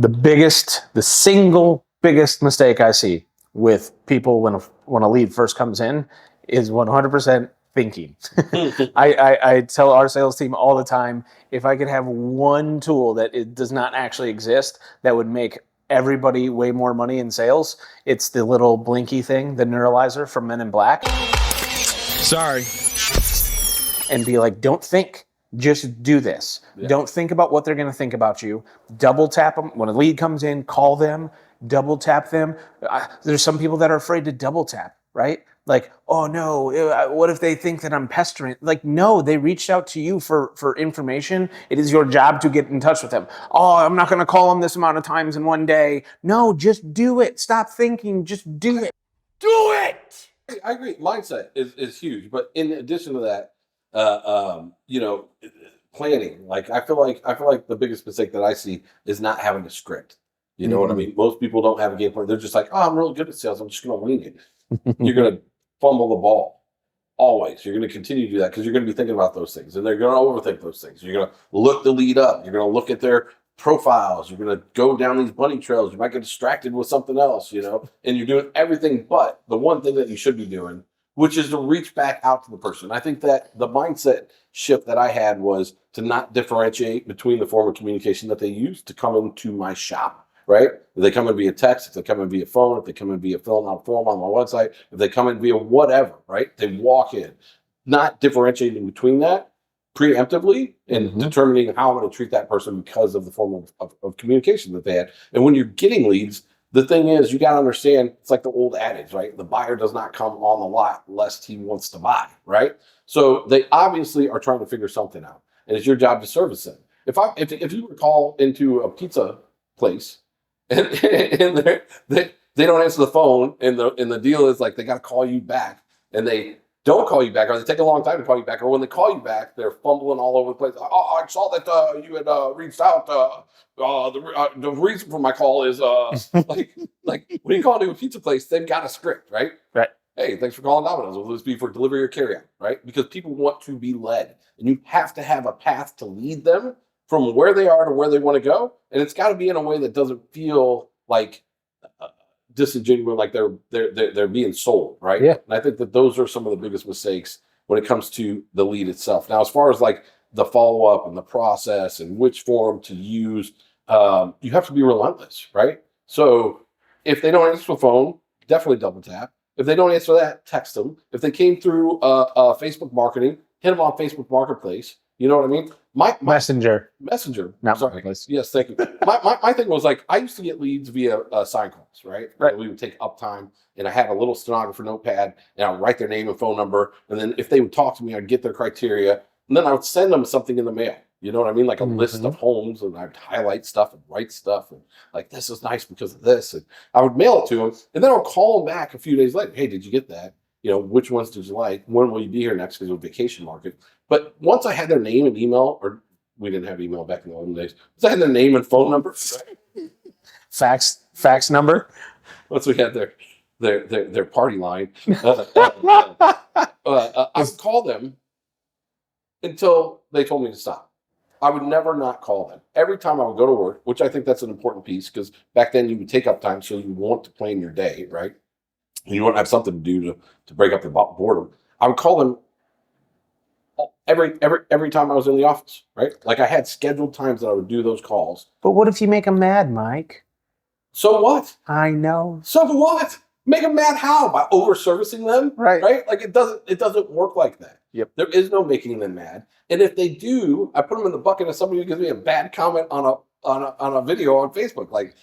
The single biggest mistake I see with people when a lead first comes in is 100% thinking. I tell our sales team all the time, if I could have one tool that it does not actually exist that would make everybody way more money in sales, it's the little blinky thing, the neuralizer from Men in Black. Sorry. And be like, don't think. Just do this. Yeah. Don't think about what they're going to think about you. Double tap them. When a lead comes in, call them, double tap them. There's some people that are afraid to double tap, right? Like, oh no, what if they think that I'm pestering? Like, no, they reached out to you for information. It is your job to get in touch with them. Oh, I'm not going to call them this amount of times in one day. No, just do it. Stop thinking. Just do it. Do it. I agree. Mindset is huge. But in addition to that, planning. Like I feel like the biggest mistake that I see is not having a script. You know what I mean? Most people don't have a game plan. They're just like, oh, I'm really good at sales. I'm just going to wing it. You're going to fumble the ball. Always. You're going to continue to do that because you're going to be thinking about those things, and they're going to overthink those things. You're going to look the lead up. You're going to look at their profiles. You're going to go down these bunny trails. You might get distracted with something else, and you're doing everything but the one thing that you should be doing, which is to reach back out to the person. I think that the mindset shift that I had was to not differentiate between the form of communication that they use to come into my shop, right? If they come in via text, if they come in via phone, if they come in via filling out a form on my website, if they come in via whatever, right? They walk in. Not differentiating between that preemptively and determining how I'm going to treat that person because of the form of communication that they had. And when you're getting leads, the thing is, you got to understand, it's like the old adage, right? The buyer does not come on the lot lest he wants to buy, right? So they obviously are trying to figure something out, and it's your job to service them. If you were called into a pizza place and they don't answer the phone, and the deal is like they got to call you back, and they don't call you back, or they take a long time to call you back, or when they call you back, they're fumbling all over the place. Oh, I saw that you had reached out. The reason for my call is like when you call into a pizza place, they've got a script, right? Right. Hey, thanks for calling Domino's. Will this be for delivery or carryout, right? Because people want to be led, and you have to have a path to lead them from where they are to where they want to go, and it's got to be in a way that doesn't feel like disingenuous, like they're being sold, right? Yeah. And I think that those are some of the biggest mistakes when it comes to the lead itself. Now, as far as like the follow-up and the process and which form to use, you have to be relentless, right? So if they don't answer the phone, definitely double tap. If they don't answer that, text them. If they came through Facebook marketing, hit them on Facebook Marketplace. You know what I mean? My Messenger. Not Marketplace. Yes, thank you. My thing was like, I used to get leads via sign calls, right? Right. We would take uptime, and I had a little stenographer notepad, and I would write their name and phone number, and then if they would talk to me, I'd get their criteria, and then I would send them something in the mail. You know what I mean? Like a list of homes, and I'd highlight stuff and write stuff, and like, this is nice because of this, and I would mail it to them, and then I would call them back a few days later. Hey, did you get that? Which ones did you like? When will you be here next? Because it was vacation market. But once I had their name and email, or we didn't have email back in the olden days. Once I had their name and phone number, fax number. Once we had their party line, I would call them until they told me to stop. I would never not call them. Every time I would go to work, which I think that's an important piece, because back then you would take up time, so you want to plan your day, right? And you want to have something to do to break up the boredom. I would call them every time I was in the office, right? Like I had scheduled times that I would do those calls. But what if you make them mad, Mike? So what? I know. So what? Make them mad how? By over-servicing them? Right. Right? Like it doesn't work like that. Yep. There is no making them mad. And if they do, I put them in the bucket of somebody who gives me a bad comment on a video on Facebook. Like,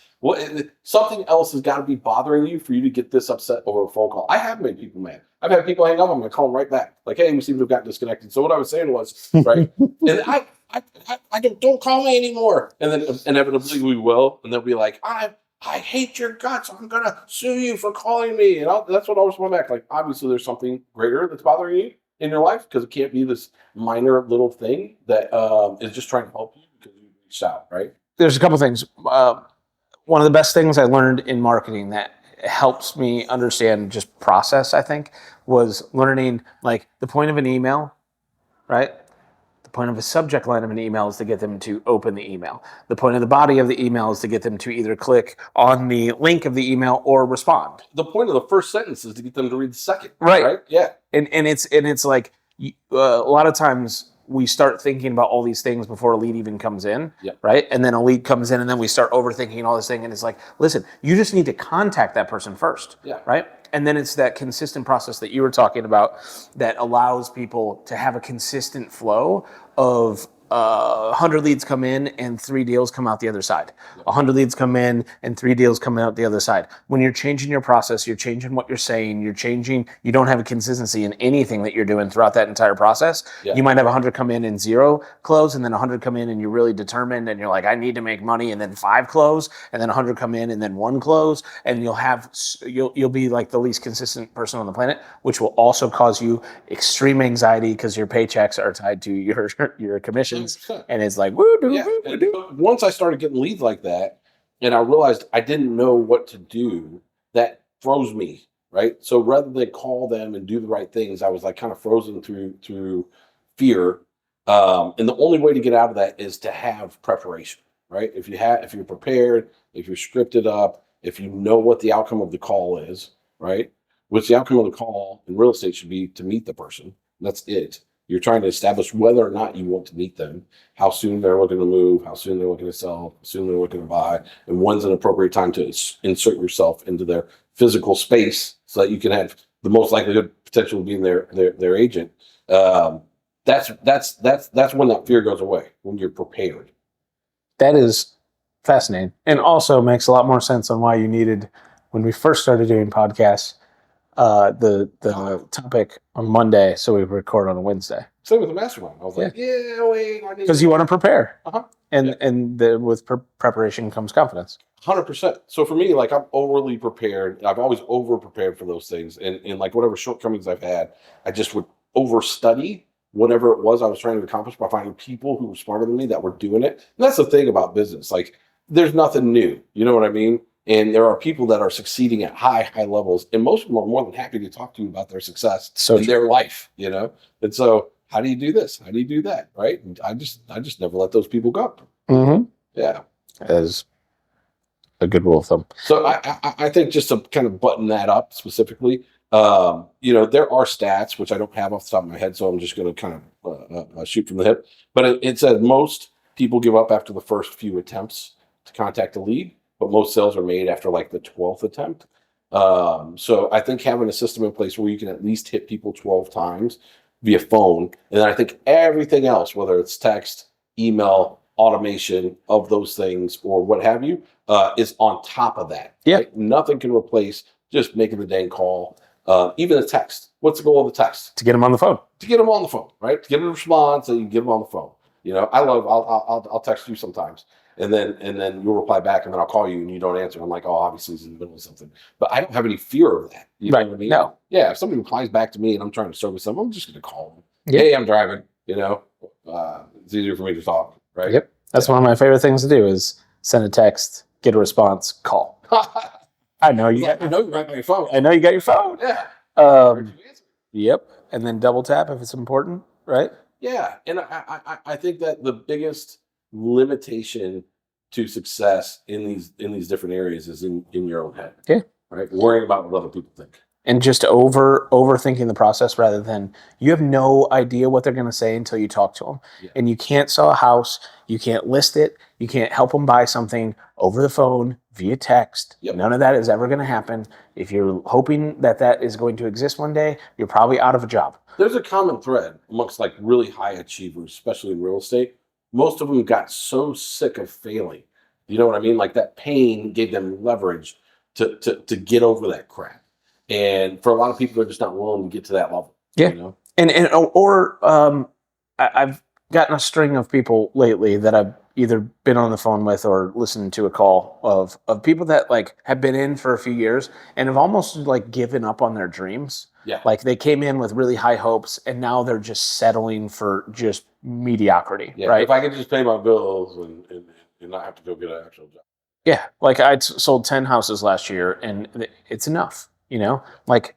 something else has got to be bothering you for you to get this upset over a phone call. I have made people mad. I've had people hang up. I'm going to call them right back. Like, hey, we seem to have gotten disconnected. So what I was saying was, right? And I don't call me anymore. And then inevitably we will. And they'll be like, I hate your guts. I'm going to sue you for calling me. And that's what I was going back. Like, obviously there's something greater that's bothering you in your life, because it can't be this minor little thing that is just trying to help you because you reached out, right? There's a couple things. One of the best things I learned in marketing that helps me understand just process, I think, was learning like the point of an email, right? The point of a subject line of an email is to get them to open the email. The point of the body of the email is to get them to either click on the link of the email or respond. The point of the first sentence is to get them to read the second. Right. Yeah. And it's like a lot of times we start thinking about all these things before a lead even comes in, right? And then a lead comes in, and then we start overthinking all this thing. And it's like, listen, you just need to contact that person first, right? And then it's that consistent process that you were talking about that allows people to have a consistent flow of 100 leads come in and 3 deals come out the other side. 100 leads come in and 3 deals come out the other side. When you're changing your process, you're changing what you're saying, you don't have a consistency in anything that you're doing throughout that entire process. You might have 100 come in and 0 close, and then 100 come in and you're really determined and you're like, I need to make money, and then 5 close, and then 100 come in and then 1 close, and you'll be like the least consistent person on the planet, which will also cause you extreme anxiety because your paychecks are tied to your commissions. 100%. And it's like, once I started getting leads like that, and I realized I didn't know what to do, that froze me, right? So rather than call them and do the right things, I was like kind of frozen through fear. And the only way to get out of that is to have preparation, right? If you're prepared, if you're scripted up, if you know what the outcome of the call is, right? Which the outcome of the call in real estate should be to meet the person. That's it. You're trying to establish whether or not you want to meet them, how soon they're looking to move, how soon they're looking to sell, how soon they're looking to buy, and when's an appropriate time to insert yourself into their physical space so that you can have the most likelihood potential of being their agent. That's when that fear goes away, when you're prepared. That is fascinating, and also makes a lot more sense on why you needed, when we first started doing podcasts, the topic on Monday, so we record on a Wednesday. Same with the mastermind. I was like, wait, because you want to prepare, and with preparation comes confidence. 100%. So for me, like, I'm overly prepared. I've always over prepared for those things, and like whatever shortcomings I've had, I just would overstudy whatever it was I was trying to accomplish by finding people who were smarter than me that were doing it. And that's the thing about business. Like, there's nothing new. You know what I mean? And there are people that are succeeding at high levels, and most of them are more than happy to talk to you about their success in their life, you know? And so, how do you do this? How do you do that? Right? And I just never let those people go. Mm-hmm. Yeah. As a good rule of thumb. So I think, just to kind of button that up specifically, there are stats, which I don't have off the top of my head, so I'm just going to kind of shoot from the hip. But it says most people give up after the first few attempts to contact a lead, but most sales are made after like the 12th attempt. So I think having a system in place where you can at least hit people 12 times via phone, and then I think everything else, whether it's text, email, automation of those things, or what have you, is on top of that. Yeah. Right? Nothing can replace just making the dang call. Even a text. What's the goal of the text? To get them on the phone. To get them on the phone, right? To get a response, and you can get them on the phone. You know, I'll text you sometimes, and then you'll reply back, and then I'll call you and you don't answer. I'm like, oh, obviously he's in the middle of something. But I don't have any fear of that. You know what I mean? No. Yeah, if somebody replies back to me and I'm trying to service them, I'm just going to call them. Yep. Hey, I'm driving. You know, it's easier for me to talk, right? Yep. That's one of my favorite things to do is send a text, get a response, call. I know you got. I know you're right by your phone. I know you got your phone. Yeah. Yep. And then double tap if it's important, right? Yeah, and I think that the biggest limitation to success in these different areas is in your own head. Yeah. Right. Worrying about what other people think. And just overthinking the process, rather than, you have no idea what they're going to say until you talk to them. Yeah. And you can't sell a house, you can't list it, you can't help them buy something over the phone, via text. Yep. None of that is ever going to happen. If you're hoping that is going to exist one day, you're probably out of a job. There's a common thread amongst like really high achievers, especially in real estate. Most of them got so sick of failing. You know what I mean? Like, that pain gave them leverage to get over that crap. And for a lot of people, they're just not willing to get to that level. Yeah. You know? And I've gotten a string of people lately that I've either been on the phone with or listened to a call of people that like have been in for a few years and have almost like given up on their dreams. Yeah. Like, they came in with really high hopes and now they're just settling for just mediocrity. Yeah. Right. If I could just pay my bills and not have to go get an actual job. Yeah. Like, I sold 10 houses last year and it's enough, you know, like,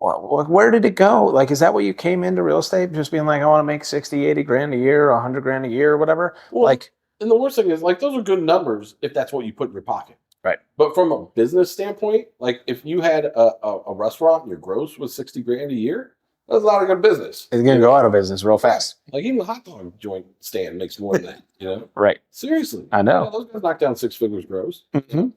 Where did it go? Like, is that what you came into real estate? Just being like, I want to make 60, 80 grand a year, 100 grand a year, or whatever? Well, like, and the worst thing is, like, those are good numbers if that's what you put in your pocket. Right. But from a business standpoint, like, if you had a restaurant and your gross was 60 grand a year, that's a lot of good business. it's going to go out of business real fast. Like, even the hot dog joint stand makes more than that, you know? Right. Seriously. I know. Yeah, those guys knock down 6 figures gross. Mm-hmm.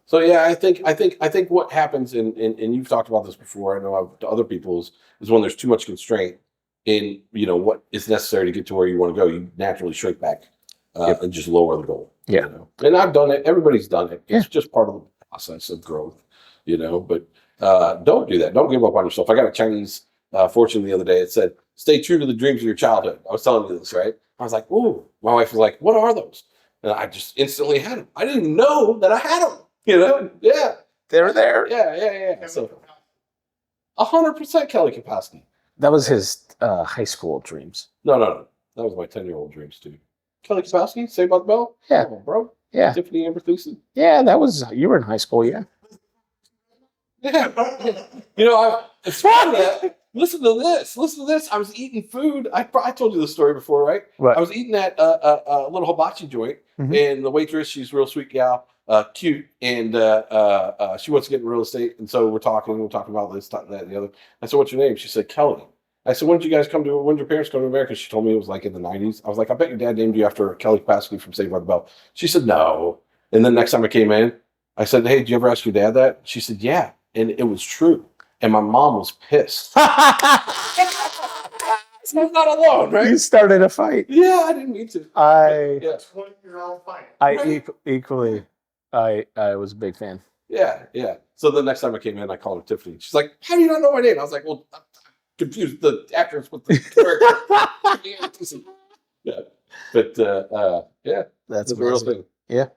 So yeah, I think what happens, and you've talked about this before, I know to other people's, is when there's too much constraint in, you know, what is necessary to get to where you want to go, you naturally shrink back and just lower the goal. Yeah. You know? And I've done it. Everybody's done it. It's just part of the process of growth, you know, but don't do that. Don't give up on yourself. I got a Chinese fortune the other day. It said, stay true to the dreams of your childhood. I was telling you this, right? I was like, ooh, my wife was like, what are those? And I just instantly had them. I didn't know that I had them. You know, yeah, They're there. yeah. So, 100% Kelly Kapowski. That was his high school dreams. No, that was my 10-year-old dreams too. Kelly Kapowski, Saved by the Bell. Yeah. Come on, bro. Yeah. Tiffany Amber Thiessen. Yeah, that was, you were in high school, yeah. Yeah. You know, it's funny. Listen to this. I was eating food. I told you this story before, right? What? I was eating at a little hibachi joint, and the waitress, she's a real sweet gal. Cute, and she wants to get in real estate, and so we're talking about this, that, and the other. I said, "What's your name?" She said, "Kelly." I said, "When did your parents come to America?" She told me it was like in the 90s. I was like, "I bet your dad named you after Kelly Kapowski from Saved by the Bell." She said, "No." And then next time I came in, I said, "Hey, did you ever ask your dad that?" She said, "Yeah," and it was true. And my mom was pissed. So I'm not alone, right? You started a fight. Yeah, I didn't mean to. I 20-year-old fight. Equally, I was a big fan. Yeah. So the next time I came in, I called her Tiffany. She's like, "How do you not know my name?" I was like, "Well, I'm confused the actress with the character." Yeah, but yeah, That's a real amazing. thing. Yeah.